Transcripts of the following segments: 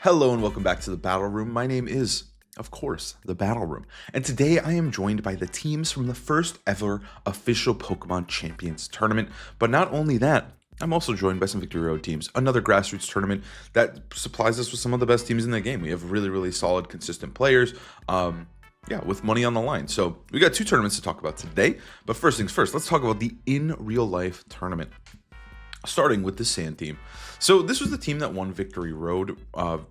Hello and welcome back to the Battle Room. My name is, of course, the Battle Room. And today I am joined by the teams from the first ever official Pokemon Champions tournament. But not only that, I'm also joined by some Victory Road teams, another grassroots tournament that supplies us with some of the best teams in the game. We have really solid, consistent players. With money on the line. So we got two tournaments to talk about today. But first things first, let's talk about the in real life tournament. Starting with the Sand team. So this was the team that won Victory Road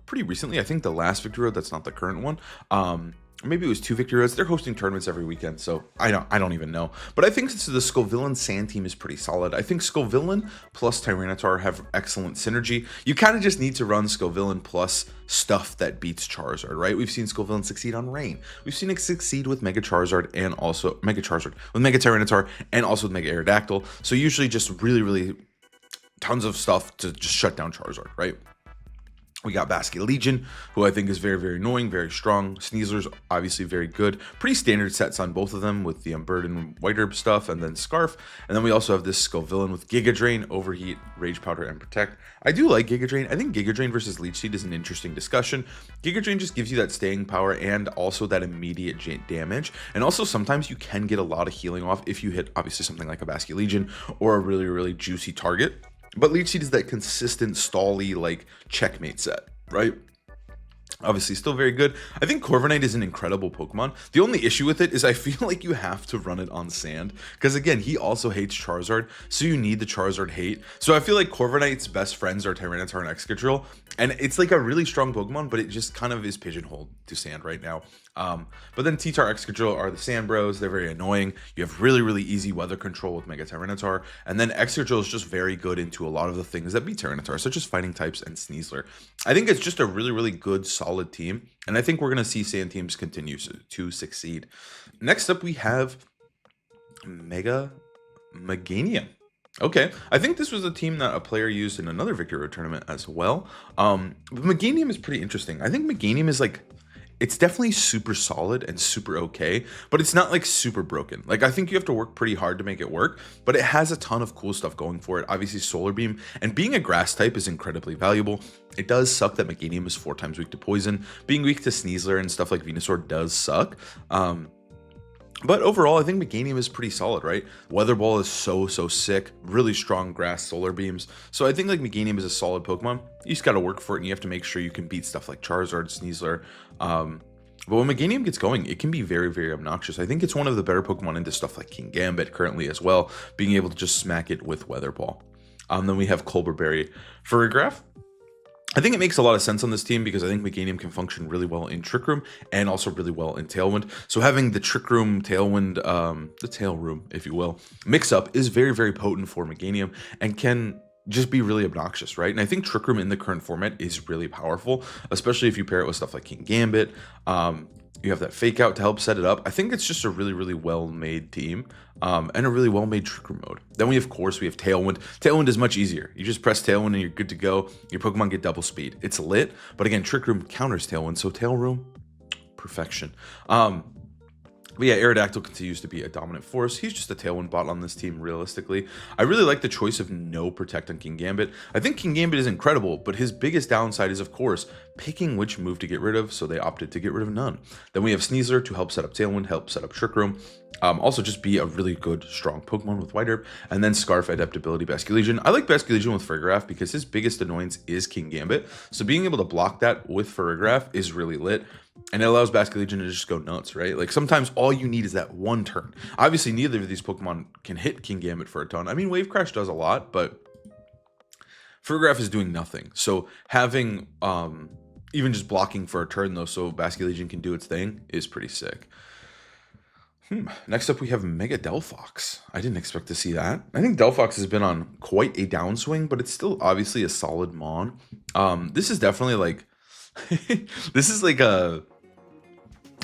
pretty recently. I think the last Victory Road, that's not the current one. Maybe it was two Victory Roads. They're hosting tournaments every weekend, so I don't even know. But I think the Scovillain Sand team is pretty solid. I think Scovillain plus Tyranitar have excellent synergy. You kind of just need to run Scovillain plus stuff that beats Charizard, right? We've seen Scovillain succeed on Rain. We've seen it succeed with Mega Charizard and also Mega Charizard, with Mega Tyranitar and also with Mega Aerodactyl. So usually just really tons of stuff to just shut down Charizard, right? We got Basculegion, who I think is very annoying, very strong. Sneasler's obviously very good. Pretty standard sets on both of them with the Unburden White Herb stuff and then Scarf. And then we also have this Scovillain with Giga Drain, Overheat, Rage Powder, and Protect. I do like Giga Drain. I think Giga Drain versus Leech Seed is an interesting discussion. Giga Drain just gives you that staying power and also that immediate damage. And also sometimes you can get a lot of healing off if you hit obviously something like a Basculegion or a really juicy target. But Leech Seed is that consistent, stally, like, checkmate set, right? Obviously, still very good. I think Corviknight is an incredible Pokemon. The only issue with it is I feel like you have to run it on sand. Because, again, he also hates Charizard, so you need the Charizard hate. So I feel like Corviknight's best friends are Tyranitar and Excadrill. And it's like a really strong Pokemon, but it just kind of is pigeonholed to sand right now. But then T-Tar, Excadrill are the Sand Bros. They're very annoying. You have really easy weather control with Mega Tyranitar. And then Excadrill is just very good into a lot of the things that beat Tyranitar, such as fighting types and Sneasler. I think it's just a really good, solid team. And I think we're going to see Sand teams continue to succeed. Next up, we have Mega Meganium. Okay, I think this was a team that a player used in another Victory Road tournament as well. But Meganium is pretty interesting. I think Meganium is like, it's definitely super solid and super okay, but it's not like super broken. Like, I think you have to work pretty hard to make it work, but it has a ton of cool stuff going for it. Obviously, Solar Beam and being a grass type is incredibly valuable. It does suck that Meganium is 4 times weak to poison. Being weak to Sneasler and stuff like Venusaur does suck. But overall, I think Meganium is pretty solid, right? Weather Ball is so sick. Really strong grass solar beams. So I think like Meganium is a solid Pokemon. You just got to work for it and you have to make sure you can beat stuff like Charizard, Sneasler. But when Meganium gets going, it can be very obnoxious. I think it's one of the better Pokemon into stuff like King Gambit currently as well, being able to just smack it with Weather Ball. Then we have Colberberry. For Regraph, I think it makes a lot of sense on this team because I think Meganium can function really well in Trick Room and also really well in Tailwind. So having the Trick Room, Tailwind, the Tail Room, if you will, mix up is very potent for Meganium and can just be really obnoxious, right? And I think Trick Room in the current format is really powerful, especially if you pair it with stuff like King Gambit. You have that Fake Out to help set it up. I think it's just a really well-made team and a really well-made Trick Room mode. Then we have Tailwind. Tailwind is much easier. You just press Tailwind and you're good to go. Your Pokemon get double speed. It's lit, but again, Trick Room counters Tailwind, so Tail Room, perfection. But yeah, Aerodactyl continues to be a dominant force. He's just a Tailwind bot on this team, realistically. I really like the choice of no Protect on King Gambit. I think King Gambit is incredible, but his biggest downside is, of course, picking which move to get rid of, so they opted to get rid of none. Then we have Sneasler to help set up Tailwind, help set up Trick Room. Also just be a really good, strong Pokemon with White Herb. And then Scarf, Adaptability, Basculegion. I like Basculegion with Farigiraf because his biggest annoyance is King Gambit. So being able to block that with Farigiraf is really lit. And it allows Basculegion to just go nuts, right? Like, sometimes all you need is that one turn. Obviously, neither of these Pokemon can hit King Gambit for a ton. I mean, Wave Crash does a lot, but Farigiraf is doing nothing. So having even just blocking for a turn, though, so Basculegion can do its thing, is pretty sick. Next up, we have Mega Delphox. I didn't expect to see that. I think Delphox has been on quite a downswing, but it's still obviously a solid Mon. This is definitely like... this is like a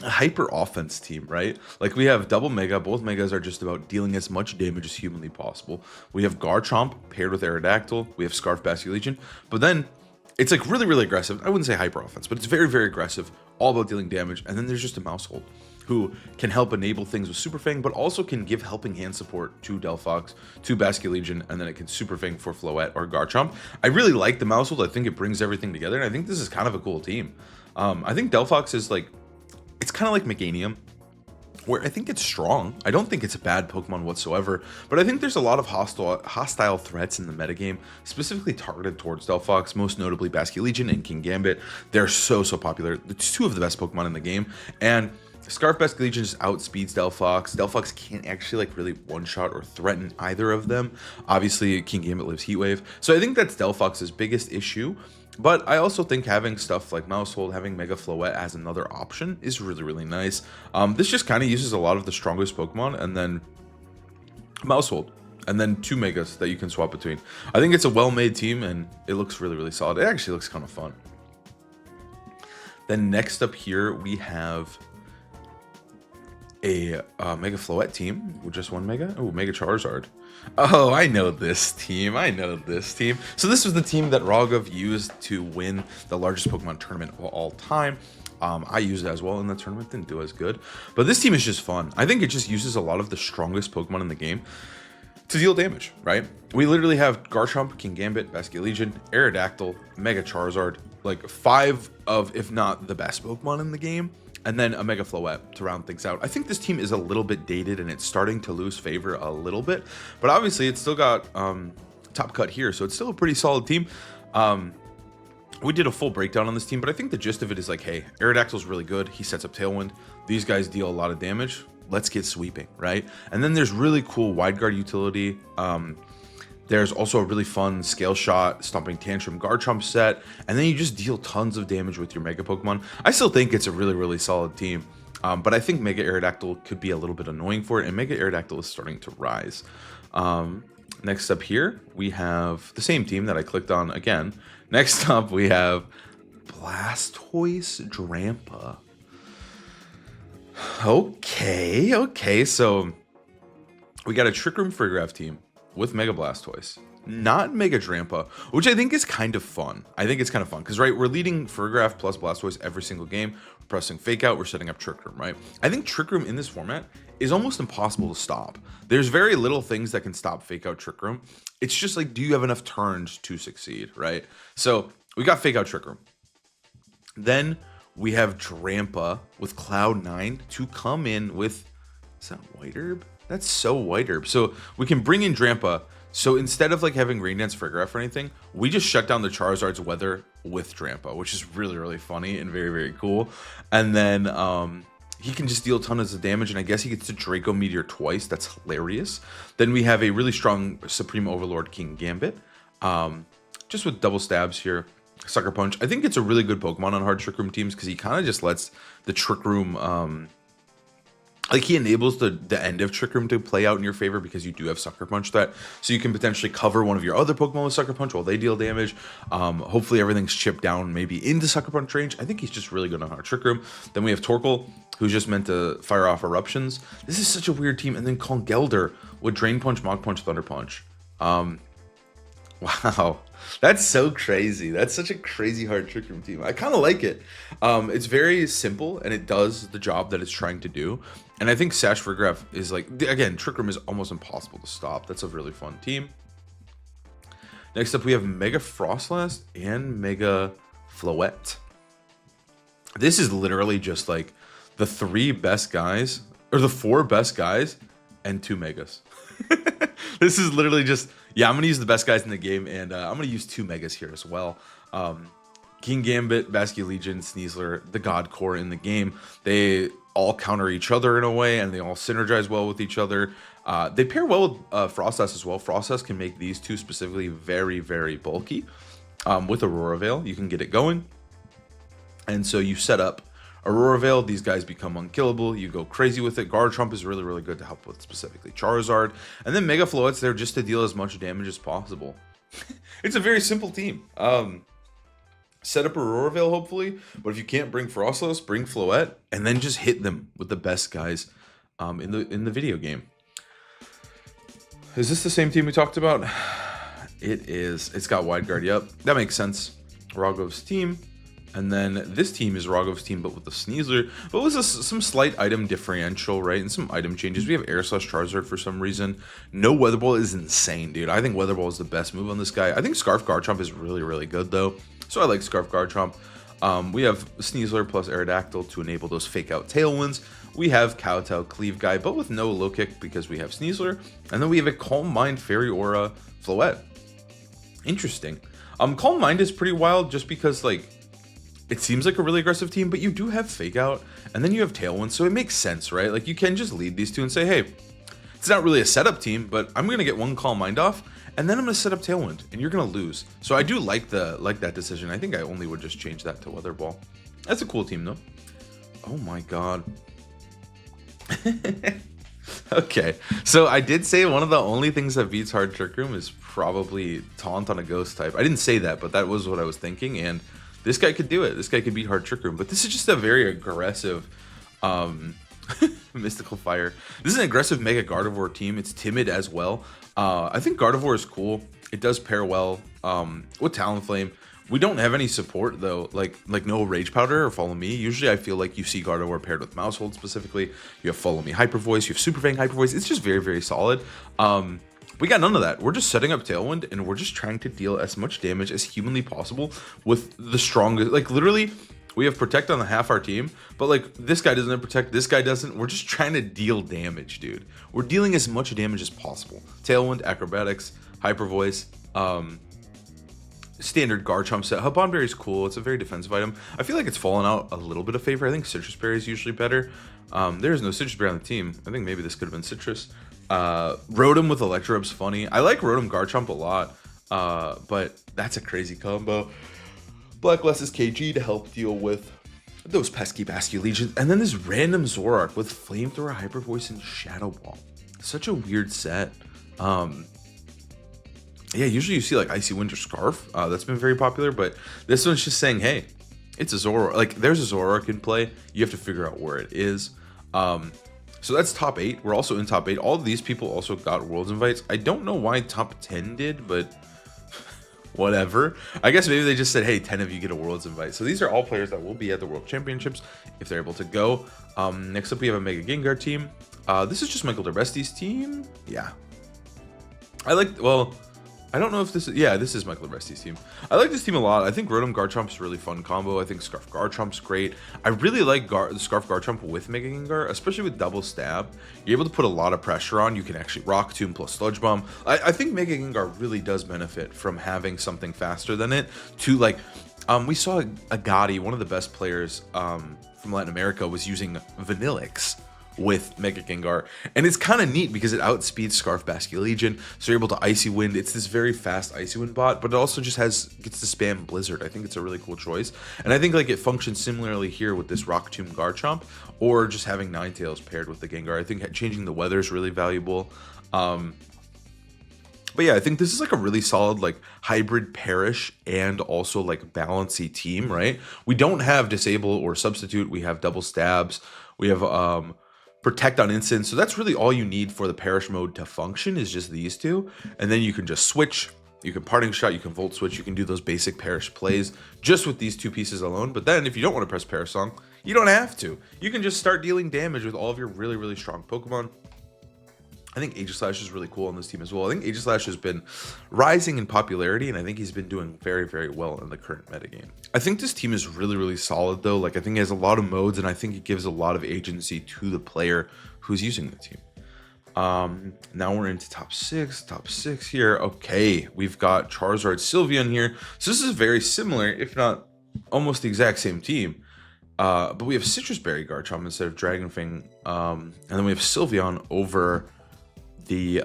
hyper offense team, right? Like, we have double Mega. Both Megas are just about dealing as much damage as humanly possible. We have Garchomp paired with Aerodactyl. We have Scarf, Basculegion. But then it's like really aggressive. I wouldn't say hyper offense, but it's very aggressive, all about dealing damage. And then there's just a Maushold who can help enable things with Super Fang, but also can give helping hand support to Delphox, to Basculegion, and then it can Super Fang for Floette or Garchomp. I really like the Mousehold. I think it brings everything together, and I think this is kind of a cool team. I think Delphox is like, it's kind of like Meganium, where I think it's strong. I don't think it's a bad Pokemon whatsoever, but I think there's a lot of hostile threats in the metagame, specifically targeted towards Delphox, most notably Basculegion and Kingambit. They're so popular. It's two of the best Pokemon in the game, and Scarf Basculegion just outspeeds Delphox. Delphox can't actually like really one-shot or threaten either of them. Obviously, Kingambit lives Heat Wave, so I think that's Delphox's biggest issue. But I also think having stuff like Mousehold, having Mega Floette as another option is really nice. This just kind of uses a lot of the strongest Pokemon, and then Mousehold, and then 2 Megas that you can swap between. I think it's a well-made team, and it looks really solid. It actually looks kind of fun. Then next up here, we have a Mega Floette team with just 1 Mega. Oh, Mega Charizard. Oh, I know this team. So this was the team that Rogov used to win the largest Pokemon tournament of all time. I used it as well in the tournament, didn't do as good. But this team is just fun. I think it just uses a lot of the strongest Pokemon in the game to deal damage, right? We literally have Garchomp, Kingambit, Basculegion, Aerodactyl, Mega Charizard, like 5 of, if not the best Pokemon in the game, and then a Mega Floette to round things out. I think this team is a little bit dated and it's starting to lose favor a little bit, but obviously it's still got top cut here, so it's still a pretty solid team. We did a full breakdown on this team, but I think the gist of it is like, hey, Aerodactyl's really good. He sets up Tailwind. These guys deal a lot of damage. Let's get sweeping, right? And then there's really cool Wide Guard utility. There's also a really fun Scale Shot, Stomping Tantrum, Garchomp set, and then you just deal tons of damage with your Mega Pokemon. I still think it's a really solid team, but I think Mega Aerodactyl could be a little bit annoying for it, and Mega Aerodactyl is starting to rise. Next up here, we have the same team that I clicked on again. Next up, we have Blastoise Drampa. Okay, so we got a Trick Room Farigiraf team with Mega Blastoise, not Mega Drampa, which I think is kind of fun. I think it's kind of fun because, right, we're leading Farigiraf plus Blastoise every single game. We're pressing Fake Out, we're setting up Trick Room, right? I think Trick Room in this format is almost impossible to stop. There's very little things that can stop Fake Out Trick Room. It's just like, do you have enough turns to succeed, right? So we got Fake Out Trick Room. Then we have Drampa with Cloud9 to come in with, is that White Herb? That's so White Herb. So we can bring in Drampa. So instead of like having Rain Dance Farigiraf or anything, we just shut down the Charizard's weather with Drampa, which is really funny and very cool. And then he can just deal tons of damage, and I guess he gets to Draco Meteor twice. That's hilarious. Then we have a really strong Supreme Overlord Kingambit, just with double stabs here. Sucker Punch. I think it's a really good Pokemon on hard Trick Room teams because he kind of just lets the Trick Room, like he enables the end of Trick Room to play out in your favor because you do have Sucker Punch that, so you can potentially cover one of your other Pokemon with Sucker Punch while they deal damage. Hopefully everything's chipped down maybe into Sucker Punch range. I think he's just really good on hard Trick Room. Then we have Torkoal, who's just meant to fire off Eruptions. This is such a weird team. And then Congelder with Drain Punch, Mach Punch, Thunder Punch. Wow, that's so crazy. That's such a crazy hard Trick Room team. I kind of like it. It's very simple and it does the job that it's trying to do. And I think Sash Farigiraf is like, again, Trick Room is almost impossible to stop. That's a really fun team. Next up, we have Mega Frostlass and Mega Floette. This is literally just like the 3 best guys, or the 4 best guys and 2 Megas. This is literally just, yeah, I'm going to use the best guys in the game, and I'm going to use 2 Megas here as well. Kingambit, Basculegion, Sneasler, the God Core in the game. They all counter each other in a way, and they all synergize well with each other. They pair well with Frostlass as well. Frostlass can make these 2 specifically very bulky. With Aurora Veil, you can get it going. And so you set up Aurora Veil, these guys become unkillable. You go crazy with it. Garchomp is really good to help with specifically Charizard. And then Mega Floette's there just to deal as much damage as possible. It's a very simple team. Set up Aurora Veil, hopefully. But if you can't bring Frostlass, bring Floette. And then just hit them with the best guys in the video game. Is this the same team we talked about? It is. It's got Wide Guard, yep. That makes sense. Rogov's team. And then this team is Rogov's team, but with the Sneasler. But with some slight item differential, right? And some item changes. We have Air Slash Charizard for some reason. No Weather Ball is insane, dude. I think Weather Ball is the best move on this guy. I think Scarf Garchomp is really, really good, though. So I like Scarf Garchomp. We have Sneasler plus Aerodactyl to enable those fake out Tailwinds. We have Kowtow Cleave Guy, but with no low kick because we have Sneasler. And then we have a Calm Mind Fairy Aura Floette. Interesting. Calm Mind is pretty wild just because, like, it seems like a really aggressive team, but you do have Fake Out, and then you have Tailwind, so it makes sense, right? Like, you can just lead these two and say, hey, it's not really a setup team, but I'm going to get one Calm Mind off, and then I'm going to set up Tailwind, and you're going to lose. So I do like that decision. I think I only would just change that to Weather Ball. That's a cool team, though. Oh, my God. Okay, so I did say one of the only things that beats Hard Trick Room is probably Taunt on a Ghost type. I didn't say that, but that was what I was thinking, and this guy could do it. This guy could beat Hard Trick Room, but this is just a very aggressive Mystical Fire. This is an aggressive Mega Gardevoir team. It's timid as well. I think Gardevoir is cool. It does pair well with Talonflame. We don't have any support though, like no Rage Powder or Follow Me. Usually I feel like you see Gardevoir paired with Mousehold specifically. You have Follow Me Hyper Voice, you have Super Fang Hyper Voice. It's just very, very solid. We got none of that. We're just setting up Tailwind, and we're just trying to deal as much damage as humanly possible with the strongest. Like, literally, we have Protect on the half our team, but, like, this guy doesn't have Protect, this guy doesn't. We're just trying to deal damage, dude. We're dealing as much damage as possible. Tailwind, Acrobatics, Hyper Voice, standard Garchomp set. Hubon Berry is cool. It's a very defensive item. I feel like it's fallen out a little bit of favor. I think Citrus Berry is usually better. There is no Citrus Berry on the team. I think maybe this could have been Citrus. Rotom with Electrob's funny. I like Rotom Garchomp a lot, but that's a crazy combo. Black Lesses KG to help deal with those pesky Basculegions, and then this random Zoroark with Flamethrower, Hyper Voice, and Shadow Ball. Such a weird set. Yeah, usually you see like Icy Wind or Scarf. That's been very popular, but this one's just saying, hey, it's a Zoroark. Like, there's a Zoroark in play. You have to figure out where it is. So that's top 8. We're also in top 8. All of these people also got Worlds Invites. I don't know why top 10 did, but whatever. I guess maybe they just said, hey, 10 of you get a Worlds Invite. So these are all players that will be at the World Championships if they're able to go. Next up, we have a Mega Gengar team. This is just Michael Derbesti's team. Yeah. I don't know if this is... Yeah, this is Michael Derbesti's team. I like this team a lot. I think Rotom Garchomp's a really fun combo. I think Scarf Garchomp's great. I really like Scarf Garchomp with Mega Gengar, especially with Double Stab. You're able to put a lot of pressure on. You can actually Rock Tomb plus Sludge Bomb. I think Mega Gengar really does benefit from having something faster than it to, like... we saw Agati, one of the best players from Latin America, was using Vanillix with Mega Gengar, and it's kind of neat because it outspeeds Scarf Basculegion, so you're able to Icy Wind. It's this very fast Icy Wind bot, but it also just gets to spam Blizzard. I think it's a really cool choice, and I think like it functions similarly here with this Rock Tomb Garchomp, or just having Ninetales paired with the Gengar. I think changing the weather is really valuable. But yeah, I think this is like a really solid like hybrid Perish and also like balancy team, right? We don't have Disable or Substitute. We have Double Stabs. We have Protect on Instant. So that's really all you need for the Perish mode to function, is just these two. And then you can just switch. You can Parting Shot, you can Volt Switch, you can do those basic Perish plays just with these two pieces alone. But then if you don't want to press Perish Song, you don't have to. You can just start dealing damage with all of your really, really strong Pokemon. I think Aegislash is really cool on this team as well. I think Aegislash has been rising in popularity, and I think he's been doing very, very well in the current metagame. I think this team is really, really solid, though. Like, I think it has a lot of modes, and I think it gives a lot of agency to the player who's using the team. Now we're into top 6 here. Okay, we've got Charizard, Sylveon here. So this is very similar, if not almost the exact same team. But we have Citrus Berry Garchomp instead of Dragonfang. And then we have Sylveon over the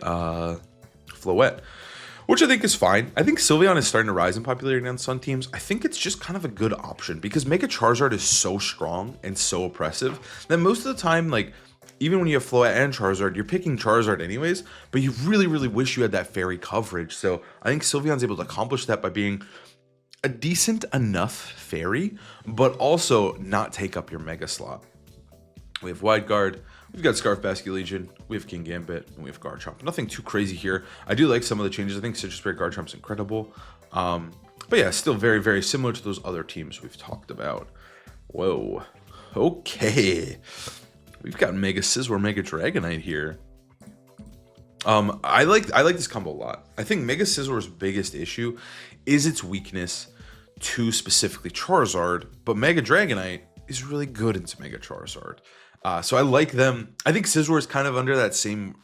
Floette, which I think is fine. I think Sylveon is starting to rise in popularity on some teams. I think it's just kind of a good option because Mega Charizard is so strong and so oppressive that most of the time, like, even when you have Floette and Charizard, you're picking Charizard anyways, but you really, really wish you had that fairy coverage. So I think Sylveon's able to accomplish that by being a decent enough fairy, but also not take up your Mega slot. We have Wide Guard. We've got Scarf Basculegion, we have King Gambit, and we have Garchomp. Nothing too crazy here. I do like some of the changes. I think Citrus Berry Garchomp's incredible. But yeah, still very, very similar to those other teams we've talked about. Whoa. Okay. We've got Mega Scizor, Mega Dragonite here. I like this combo a lot. I think Mega Scizor's biggest issue is its weakness to specifically Charizard, but Mega Dragonite is really good into Mega Charizard. So I like them. I think Scizor is kind of under that same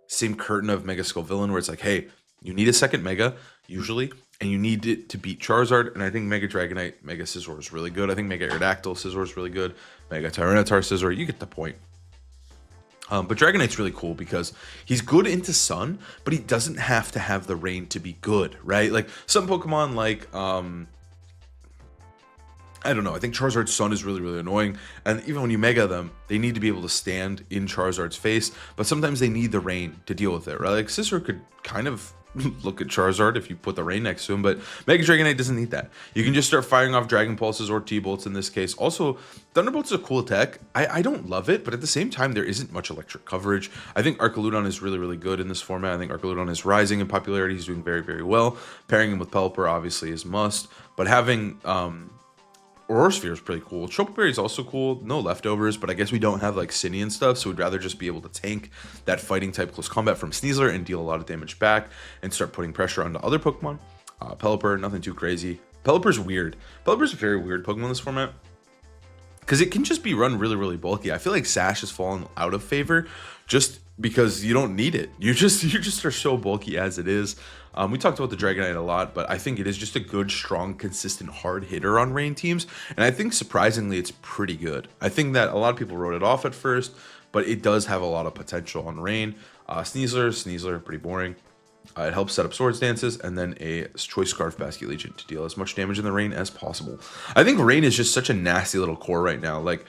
same curtain of Mega Skull Villain, where it's like, hey, you need a second Mega usually, and you need it to beat Charizard. And I think Mega Dragonite, Mega Scizor is really good. I think Mega Aerodactyl Scizor is really good. Mega Tyranitar Scizor, you get the point. But Dragonite's really cool because he's good into Sun, but he doesn't have to have the rain to be good, right? Like some Pokemon like, I don't know, I think Charizard's Sun is really, really annoying. And even when you Mega them, they need to be able to stand in Charizard's face, but sometimes they need the rain to deal with it, right? Like Scizor could kind of look at Charizard if you put the rain next to him, but Mega Dragonite doesn't need that. You can just start firing off Dragon Pulses or T-Bolts in this case. Also, Thunderbolt's a cool attack. I don't love it, but at the same time, there isn't much electric coverage. I think Archaludon is really, really good in this format. I think Archaludon is rising in popularity. He's doing very, very well. Pairing him with Pelipper obviously is must, but having Aurora Sphere is pretty cool. Choco Berry is also cool. No leftovers, but I guess we don't have like Cine and stuff, so we'd rather just be able to tank that fighting type close combat from Sneasler and deal a lot of damage back and start putting pressure onto other Pokemon. Pelipper, nothing too crazy. Pelipper's weird. Pelipper's a very weird Pokemon in this format because it can just be run really, really bulky. I feel like Sash has fallen out of favor just because you don't need it. You just are so bulky as it is. We talked about the Dragonite a lot, but I think it is just a good, strong, consistent, hard hitter on rain teams. And I think surprisingly, it's pretty good. I think that a lot of people wrote it off at first, but it does have a lot of potential on rain. Sneasler, pretty boring. It helps set up Swords Dances, and then a Choice Scarf Basket Legion to deal as much damage in the rain as possible. I think rain is just such a nasty little core right now. Like,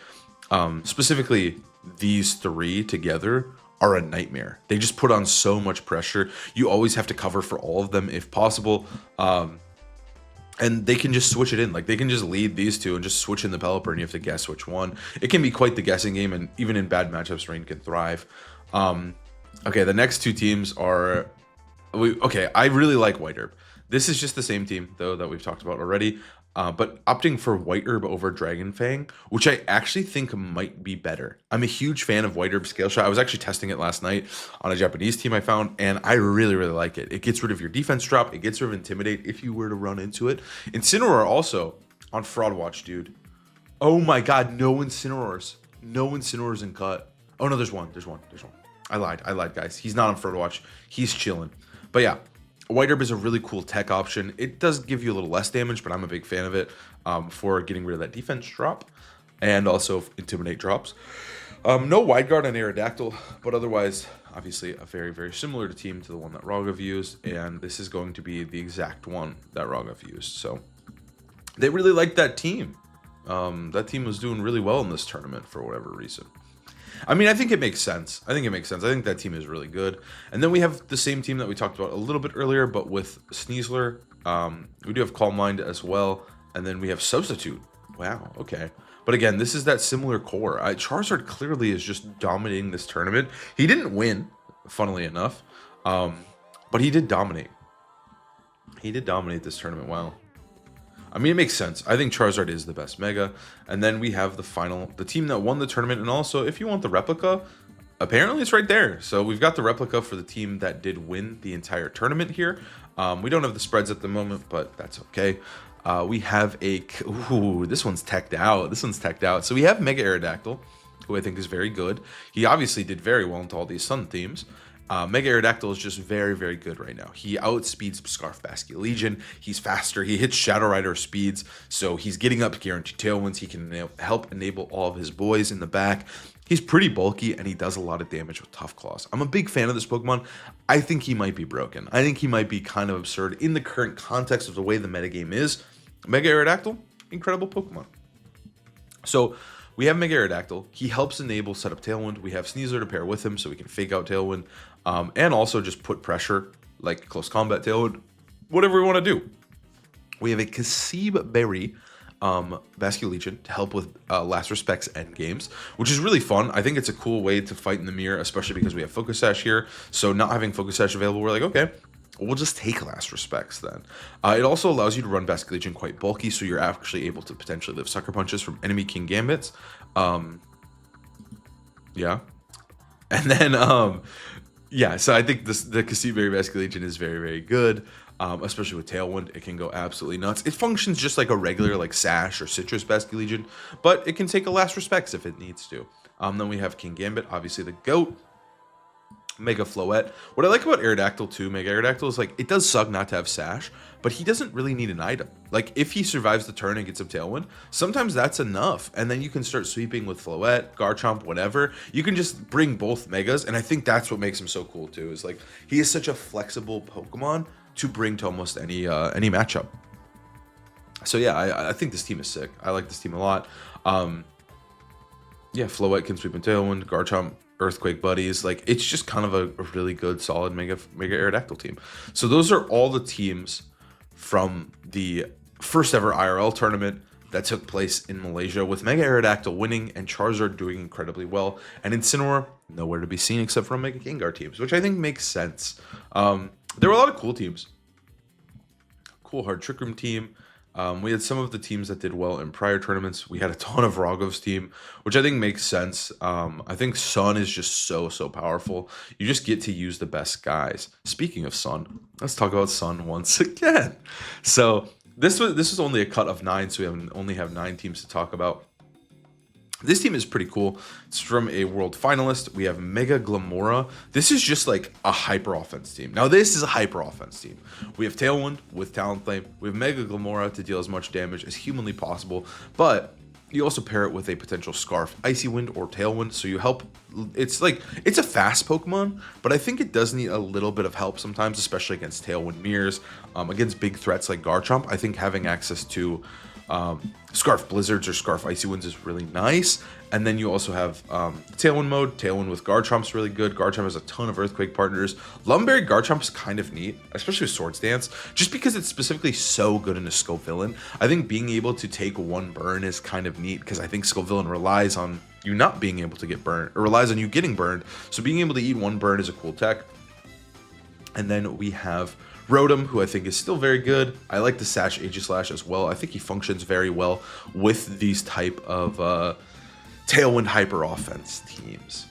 specifically, these three together are a nightmare. They just put on so much pressure. You always have to cover for all of them if possible. And they can just switch it in. Like, they can just lead these two and just switch in the Pelipper, and you have to guess which one. It can be quite the guessing game, and even in bad matchups, rain can thrive. Okay, the next two teams are... Okay, I really like White Herb. This is just the same team, though, that we've talked about already. But opting for White Herb over Dragon Fang, which I actually think might be better. I'm a huge fan of White Herb Scale Shot. I was actually testing it last night on a Japanese team I found, and I really, really like it. It gets rid of your defense drop. It gets rid of Intimidate if you were to run into it. Incineroar also on Fraud Watch, dude. Oh my god, no Incineroars. No Incineroars in Cut. Oh no, there's one. I lied, guys. He's not on Fraud Watch. He's chilling. But yeah, White Herb is a really cool tech option. It does give you a little less damage, but I'm a big fan of it for getting rid of that defense drop and also Intimidate drops. No Wide Guard on Aerodactyl, but otherwise, obviously, a very, very similar team to the one that Rogov used, and this is going to be the exact one that Rogov used. So they really liked that team. That team was doing really well in this tournament for whatever reason. I mean, I think it makes sense. I think that team is really good. And then we have the same team that we talked about a little bit earlier, but with Sneasler. We do have Calm Mind as well. And then we have Substitute. Wow, okay. But again, this is that similar core. Charizard clearly is just dominating this tournament. He didn't win, funnily enough. But he did dominate. He did dominate this tournament. Wow. I mean, it makes sense. I think Charizard is the best Mega. And then we have the team that won the tournament. And also, if you want the replica, apparently it's right there. So we've got the replica for the team that did win the entire tournament here. We don't have the spreads at the moment, but that's okay. We have this one's teched out. So we have Mega Aerodactyl, who I think is very good. He obviously did very well into all these Sun themes. Mega Aerodactyl is just very, very good right now. He outspeeds Scarf Basket Legion. He's faster. He hits Shadow Rider speeds, so he's getting up Guaranteed Tailwinds. He can help enable all of his boys in the back. He's pretty bulky, and he does a lot of damage with Tough Claws. I'm a big fan of this Pokemon. I think he might be broken. I think he might be kind of absurd in the current context of the way the metagame is. Mega Aerodactyl, incredible Pokemon. So we have Mega Aerodactyl. He helps enable setup Tailwind. We have Sneasler to pair with him so we can fake out Tailwind. And also just put pressure, like close combat Tailwind, whatever we want to do. We have a Kasib Berry Basket Legion to help with Last Respect's end games, which is really fun. I think it's a cool way to fight in the mirror, especially because we have Focus Sash here. So not having Focus Sash available, we're like, okay, we'll just take Last Respects then. It also allows you to run Basque Legion quite bulky, so you're actually able to potentially live Sucker Punches from enemy King Gambits. Yeah. And then, yeah, so I think the Cassieberry Basque Legion is very, very good, especially with Tailwind. It can go absolutely nuts. It functions just like a regular, like, Sash or Citrus Basque Legion, but it can take a Last Respects if it needs to. Then we have King Gambit, obviously the GOAT. Mega Floette. What I like about Aerodactyl too, Mega Aerodactyl, is like, it does suck not to have Sash, but he doesn't really need an item. Like, if he survives the turn and gets some Tailwind, sometimes that's enough, and then you can start sweeping with Floette, Garchomp, whatever. You can just bring both Megas, and I think that's what makes him so cool too, is like, he is such a flexible Pokemon to bring to almost any matchup. So yeah, I think this team is sick. I like this team a lot. Yeah, Floette can sweep and Tailwind, Garchomp, Earthquake buddies. Like, it's just kind of a really good, solid Mega Aerodactyl team. So those are all the teams from the first ever IRL tournament that took place in Malaysia, with Mega Aerodactyl winning and Charizard doing incredibly well, and Incineroar nowhere to be seen except for Mega Gengar teams, which I think makes sense. There were a lot of cool teams. Cool Hard Trick Room team. We had some of the teams that did well in prior tournaments. We had a ton of Rogov's team, which I think makes sense. I think Sun is just so powerful. You just get to use the best guys. Speaking of Sun, let's talk about Sun once again. So this was only a cut of 9, so we only have 9 teams to talk about. This team is pretty cool. It's from a world finalist. We have Mega Glamora. This is just like a hyper offense team. Now, this is a hyper offense team. We have Tailwind with Talonflame. We have Mega Glamora to deal as much damage as humanly possible, but you also pair it with a potential Scarf, Icy Wind, or Tailwind, so you help. It's a fast Pokemon, but I think it does need a little bit of help sometimes, especially against Tailwind mirrors. Against big threats like Garchomp, I think having access to Scarf Blizzards or Scarf Icy Winds is really nice. And then you also have Tailwind mode. Tailwind with Garchomp's really good. Garchomp has a ton of Earthquake partners. Lumberry Garchomp is kind of neat, especially with Swords Dance, just because it's specifically so good in a Scovillain. I think being able to take one burn is kind of neat, because I think Scovillain relies on you not being able to get burned, or relies on you getting burned. So being able to eat one burn is a cool tech. And then we have Rotom, who I think is still very good. I like the Sash Aegislash as well. I think he functions very well with these type of Tailwind hyper offense teams.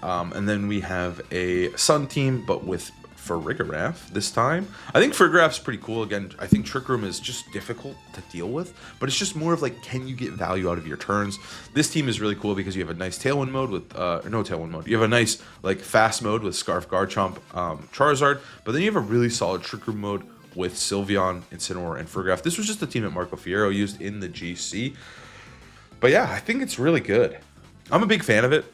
And then we have a Sun team, but with Farigiraf this time. I think Farigiraf's pretty cool. Again, I think Trick Room is just difficult to deal with, but it's just more of like, can you get value out of your turns? This team is really cool because you have a nice Tailwind mode with, no Tailwind mode. You have a nice like fast mode with Scarf, Garchomp, Charizard, but then you have a really solid Trick Room mode with Sylveon, Incineroar, and Farigiraf. This was just the team that Marco Fierro used in the GC. But yeah, I think it's really good. I'm a big fan of it.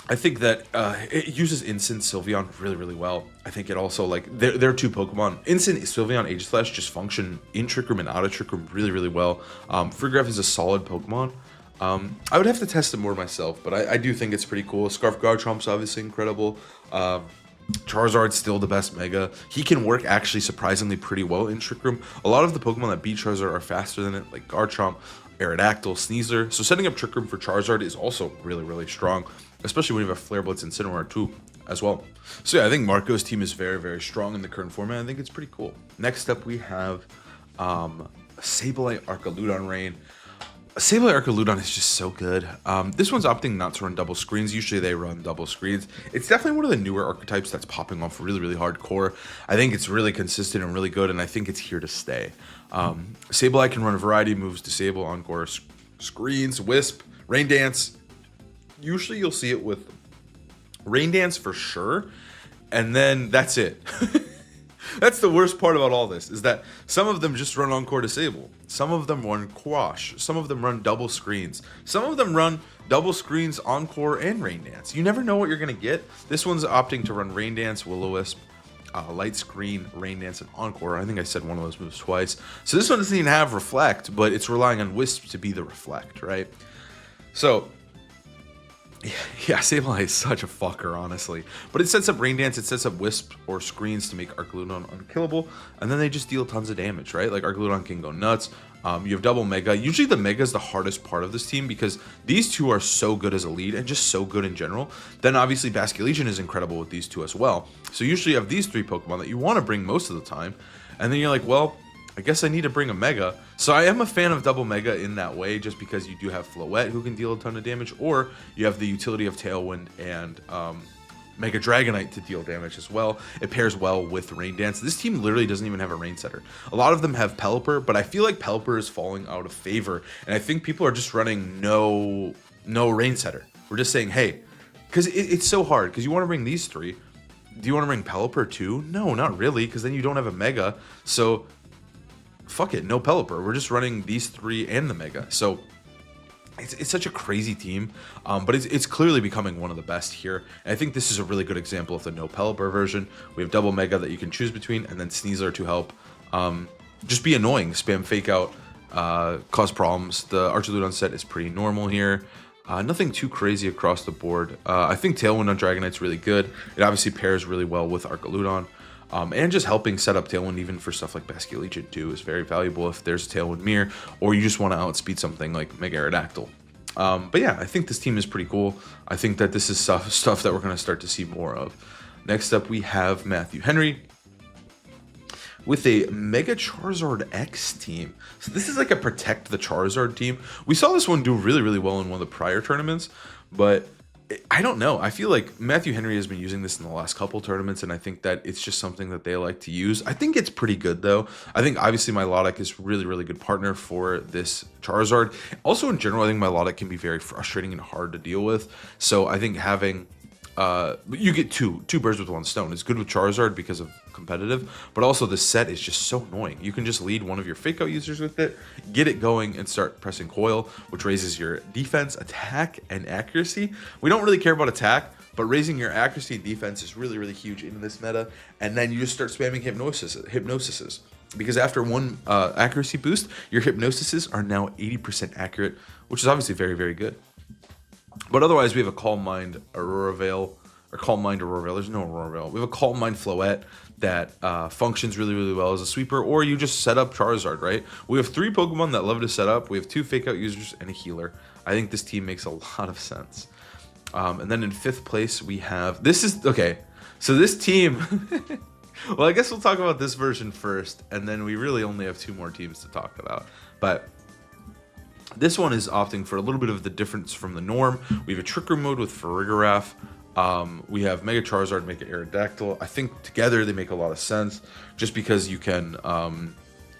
I think that it uses Instant Sylveon really well. I think it also, like, they're two Pokemon. Instant Sylveon Aegislash just function in Trick Room and out of Trick Room really well. Farigiraf is a solid Pokemon. I would have to test it more myself, but I do think it's pretty cool. Scarf Garchomp's obviously incredible. Charizard's still the best Mega. He can work actually surprisingly pretty well in Trick Room. A lot of the Pokemon that beat Charizard are faster than it, like Garchomp, Aerodactyl, Sneasler. So setting up Trick Room for Charizard is also really strong, especially when you have a Flare Blitz and Incineroar too as well. So yeah, I think Marco's team is very strong in the current format. I think it's pretty cool. Next up, we have Sableye Archaludon Rain. Sableye Archaludon is just so good. This one's opting not to run double screens. Usually they run double screens. It's definitely one of the newer archetypes that's popping off really hardcore. I think it's really consistent and really good, and I think it's here to stay. Sableye can run a variety of moves: Disable, Encore, Screens, Wisp, Rain Dance. Usually you'll see it with Rain Dance for sure, and then that's it. That's the worst part about all this, is that some of them just run Encore Disable. Some of them run Quash. Some of them run double screens. Some of them run double screens, Encore, and Rain Dance. You never know what you're going to get. This one's opting to run Rain Dance, Will-O-Wisp, Light Screen, Rain Dance, and Encore. I think I said one of those moves twice. So this one doesn't even have Reflect, but it's relying on Wisp to be the Reflect, right? So Yeah, Sableye is such a fucker, honestly. But it sets up Rain Dance, it sets up Wisp or Screens to make Arcaludon unkillable, and then they just deal tons of damage, right? Like Arcaludon can go nuts. You have double Mega. Usually the Mega is the hardest part of this team because these two are so good as a lead and just so good in general. Then obviously Basculegion is incredible with these two as well. So usually you have these three Pokemon that you want to bring most of the time, and then you're like, well, I guess I need to bring a Mega. So I am a fan of double Mega in that way, just because you do have Floette who can deal a ton of damage, or you have the utility of Tailwind and Mega Dragonite to deal damage as well. It pairs well with Rain Dance. This team literally doesn't even have a Rain Setter. A lot of them have Pelipper, but I feel like Pelipper is falling out of favor, and I think people are just running no Rain Setter. We're just saying, hey, because it's so hard, because you want to bring these three. Do you want to bring Pelipper too? No, not really, because then you don't have a Mega. So fuck it, no Pelipper. We're just running these three and the Mega. So it's such a crazy team, but it's clearly becoming one of the best here. And I think this is a really good example of the no Pelipper version. We have double Mega that you can choose between, and then Sneasler to help just be annoying, spam Fake Out, cause problems. The Archaludon set is pretty normal here. Nothing too crazy across the board. I think Tailwind on Dragonite's really good. It obviously pairs really well with Archaludon. And just helping set up Tailwind even for stuff like Basculegion too is very valuable if there's a Tailwind Mirror, or you just want to outspeed something like Mega Aerodactyl. But yeah, I think this team is pretty cool. I think that this is stuff that we're going to start to see more of. Next up, we have Matthew Henry with a Mega Charizard X team. So this is like a Protect the Charizard team. We saw this one do really, really well in one of the prior tournaments, but I don't know. I feel like Matthew Henry has been using this in the last couple tournaments, and I think that it's just something that they like to use. I think it's pretty good, though. I think, obviously, Milotic is really, really good partner for this Charizard. Also, in general, I think Milotic can be very frustrating and hard to deal with. So I think having... you get two birds with one stone. It's good with Charizard because of competitive, but also the set is just so annoying. You can just lead one of your Fake Out users with it, get it going, and start pressing Coil, which raises your defense, attack, and accuracy. We don't really care about attack, but raising your accuracy and defense is really, really huge in this meta. And then you just start spamming hypnosises. Because after one accuracy boost, your hypnosises are now 80% accurate, which is obviously very, very good. But otherwise, we have a Calm Mind Aurora Veil, or Calm Mind Aurora Veil. There's no Aurora Veil. We have a Calm Mind Floette that functions really, really well as a sweeper, or you just set up Charizard, right? We have 3 Pokemon that love to set up. We have 2 Fake Out users and a healer. I think this team makes a lot of sense. And then in 5th place, we have... This is... Okay, so this team... Well, I guess we'll talk about this version first, and then we really only have 2 more teams to talk about. But... this one is opting for a little bit of the difference from the norm. We have a Trick Room mode with Farigiraf. We have Mega Charizard, Mega Aerodactyl. I think together they make a lot of sense, just because you can,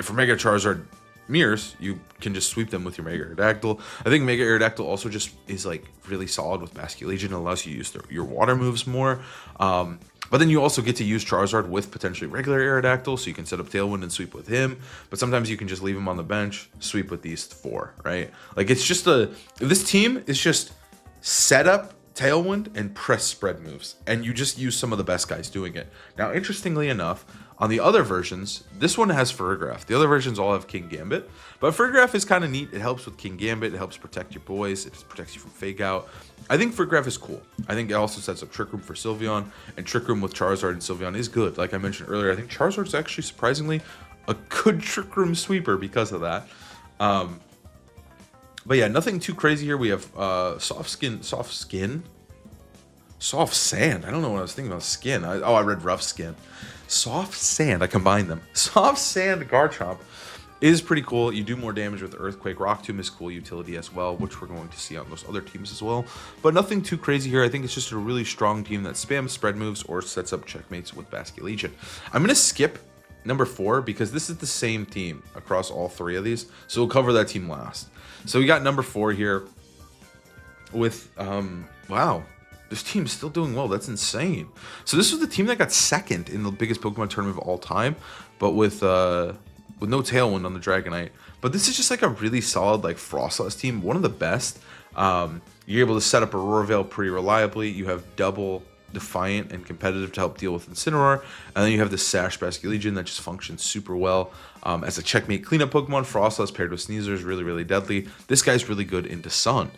for Mega Charizard mirrors, you can just sweep them with your Mega Aerodactyl. I think Mega Aerodactyl also just is like really solid with Basculegion. It allows you to use your water moves more. But then you also get to use Charizard with potentially regular Aerodactyl, so you can set up Tailwind and sweep with him. But sometimes you can just leave him on the bench, sweep with these 4, right? Like, it's just this team is just set up Tailwind and press spread moves, and you just use some of the best guys doing it. Now, interestingly enough, on the other versions, this one has Farigiraf. The other versions all have King Gambit, but Farigiraf is kind of neat. It helps with King Gambit. It helps protect your boys. It protects you from Fake Out. I think Farigiraf is cool. I think it also sets up Trick Room for Sylveon, and Trick Room with Charizard and Sylveon is good. Like I mentioned earlier, I think Charizard's actually surprisingly a good Trick Room sweeper because of that. But yeah, nothing too crazy here. We have soft sand. I don't know what I was thinking about skin. I read rough skin. Soft sand. I combined them. Soft sand Garchomp is pretty cool. You do more damage with Earthquake. Rock Tomb is cool utility as well, which we're going to see on those other teams as well. But nothing too crazy here. I think it's just a really strong team that spams spread moves or sets up checkmates with Basculegion. I'm going to skip number 4 because this is the same team across all 3 of these. So we'll cover that team last. So we got number 4 here with, wow. This team's still doing well. That's insane. So this was the team that got 2nd in the biggest Pokemon tournament of all time, but with no Tailwind on the Dragonite. But this is just like a really solid like Frostless team, one of the best. You're able to set up Aurora Veil pretty reliably. You have double Defiant and Competitive to help deal with Incineroar, and then you have the Sash Basculegion that just functions super well as a checkmate cleanup Pokemon. Frostless paired with Sneasler is really, really deadly. This guy's really good into Sun.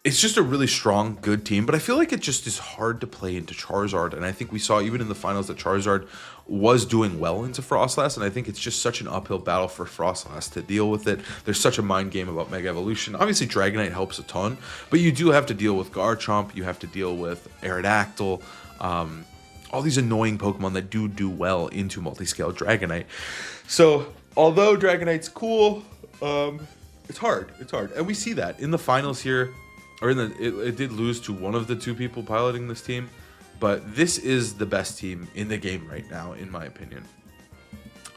it's just a really strong, good team, but I feel like it just is hard to play into Charizard. And I think we saw even in the finals that Charizard was doing well into Frostlass, and I think it's just such an uphill battle for Frostlass to deal with it. There's such a mind game about Mega Evolution. Obviously, Dragonite helps a ton, but you do have to deal with Garchomp, you have to deal with Aerodactyl, all these annoying Pokemon that do well into multi-scale Dragonite. So, although Dragonite's cool, it's hard. It's hard. And we see that in the finals here. Or it did lose to one of the two people piloting this team, but this is the best team in the game right now, in my opinion.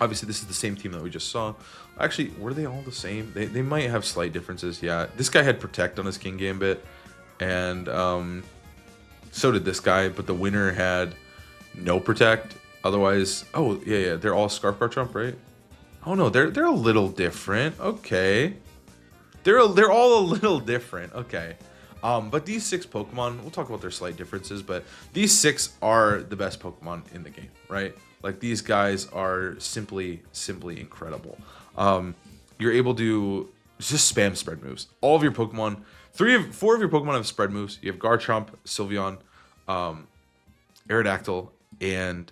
Obviously, this is the same team that we just saw. Actually, were they all the same? They might have slight differences. Yeah, this guy had Protect on his King Gambit, and so did this guy, but the winner had no Protect. Otherwise, oh yeah, they're all Scarf Garchomp, right? Oh no, they're a little different. Okay, they're all a little different. Okay. But these 6 Pokemon, we'll talk about their slight differences, but these 6 are the best Pokemon in the game, right? Like, these guys are simply incredible. You're able to just spam spread moves. All of your Pokemon, 4 of your Pokemon have spread moves. You have Garchomp, Sylveon, Aerodactyl, and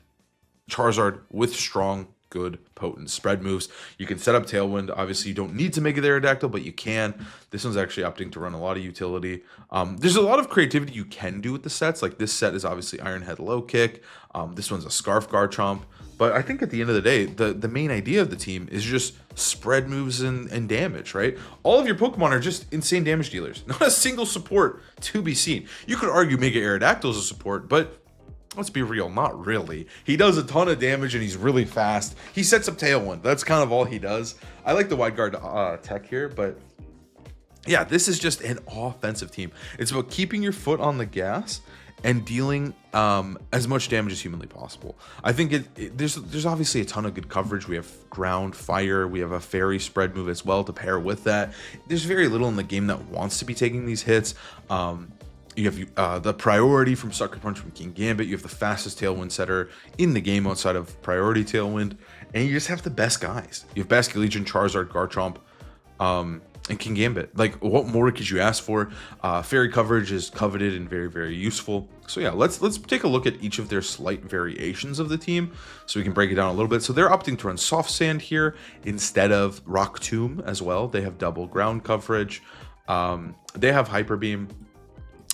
Charizard with strong, good, potent spread moves. You can set up Tailwind. Obviously, you don't need to make it Aerodactyl, but you can. This one's actually opting to run a lot of utility. There's a lot of creativity you can do with the sets. Like, this set is obviously Iron Head Low Kick. This one's a Scarf Garchomp. But I think at the end of the day, the main idea of the team is just spread moves and damage, right? All of your Pokemon are just insane damage dealers. Not a single support to be seen. You could argue Mega Aerodactyl is a support, but let's be real, not really. He does a ton of damage and he's really fast. He sets up Tailwind. That's kind of all he does. I like the Wide Guard tech here, but yeah, this is just an offensive team. It's about keeping your foot on the gas and dealing as much damage as humanly possible. I think there's obviously a ton of good coverage. We have Ground, Fire, we have a Fairy spread move as well to pair with that. There's very little in the game that wants to be taking these hits. You have the priority from Sucker Punch from King Gambit. You have the fastest Tailwind setter in the game outside of priority Tailwind. And you just have the best guys. You have Basculegion, Charizard, Garchomp, and King Gambit. Like, what more could you ask for? Fairy coverage is coveted and very, very useful. So yeah, let's take a look at each of their slight variations of the team so we can break it down a little bit. So they're opting to run Soft Sand here instead of Rock Tomb as well. They have double ground coverage. They have Hyper Beam.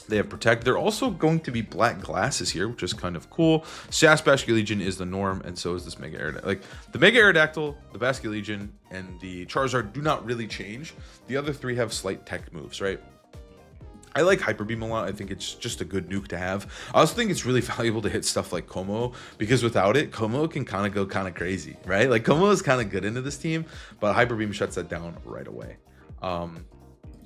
They have Protect. They're also going to be Black Glasses here, which is kind of cool. Sass Basculegion is the norm, and so is this Mega Aerodactyl. Like, the Mega Aerodactyl, the Basculegion, and the Charizard do not really change. The other 3 have slight tech moves, right? I like Hyper Beam a lot. I think it's just a good nuke to have. I also think it's really valuable to hit stuff like Como, because without it, Como can kind of go kind of crazy, right? Like, Como is kind of good into this team, but Hyper Beam shuts that down right away.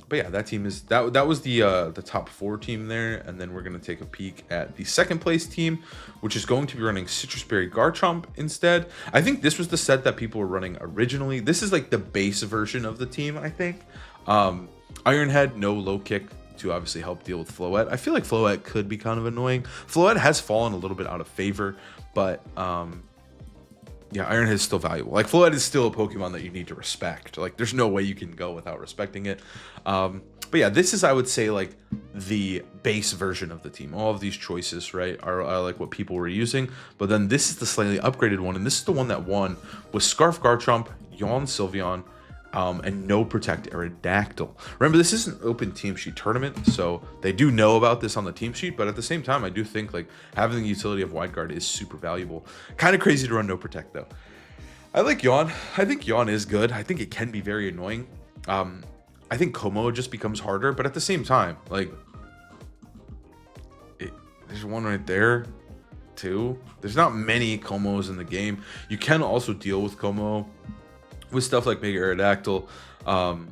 But yeah, that team is that was the top 4 team there, and then we're gonna take a peek at the second place team, which is going to be running Citrus Berry Garchomp instead. I think this was the set that people were running originally. This is like the base version of the team, I think. Iron Head, no low kick to obviously help deal with Floette. I feel like Floette could be kind of annoying. Floette has fallen a little bit out of favor, but yeah, Iron Head is still valuable. Like, Floette is still a Pokemon that you need to respect. Like, there's no way you can go without respecting it. But yeah, this is, I would say, like, the base version of the team. All of these choices, right, are like what people were using. But then this is the slightly upgraded one, and this is the one that won with Scarf Garchomp, Yawn Sylveon, and no Protect Aerodactyl. Remember, this is an open team sheet tournament, so they do know about this on the team sheet, but at the same time, I do think, like, having the utility of Wide Guard is super valuable. Kind of crazy to run no Protect, though. I like Yawn. I think Yawn is good. I think it can be very annoying. I think Como just becomes harder, but at the same time, like, there's one right there, too. There's not many Comos in the game. You can also deal with Como with stuff like Mega Aerodactyl,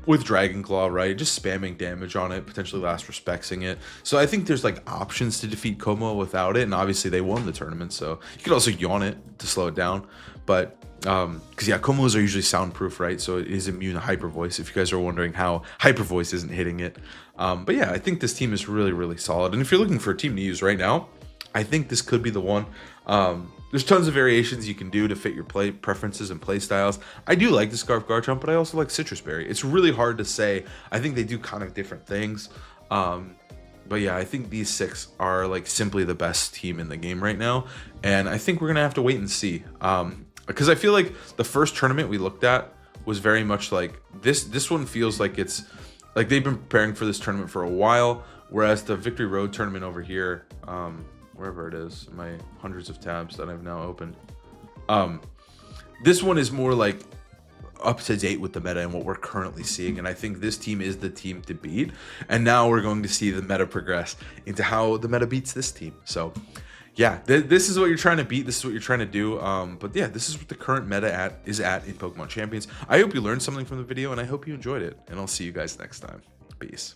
with Dragon Claw, right? Just spamming damage on it, potentially last respecting it. So I think there's like options to defeat Como without it, and obviously they won the tournament, so you could also Yawn it to slow it down. But because yeah, Comos are usually soundproof, right? So it is immune to Hyper Voice, if you guys are wondering how Hyper Voice isn't hitting it. But yeah, I think this team is really, really solid. And if you're looking for a team to use right now, I think this could be the one. There's tons of variations you can do to fit your play preferences and play styles. I do like the Scarf Garchomp, but I also like Citrus Berry. It's really hard to say. I think they do kind of different things. But yeah, I think these 6 are like simply the best team in the game right now, and I think we're gonna have to wait and see. Because I feel like the first tournament we looked at was very much like this one feels like it's like they've been preparing for this tournament for a while, whereas the Victory Road tournament over here, wherever it is, my hundreds of tabs that I've now opened, this one is more like up to date with the meta and what we're currently seeing, and I think this team is the team to beat. And now we're going to see the meta progress into how the meta beats this team. So yeah, this is what you're trying to beat, this is what you're trying to do. But yeah, this is what the current meta is at in Pokemon Champions. I hope you learned something from the video, and I hope you enjoyed it, and I'll see you guys next time. Peace.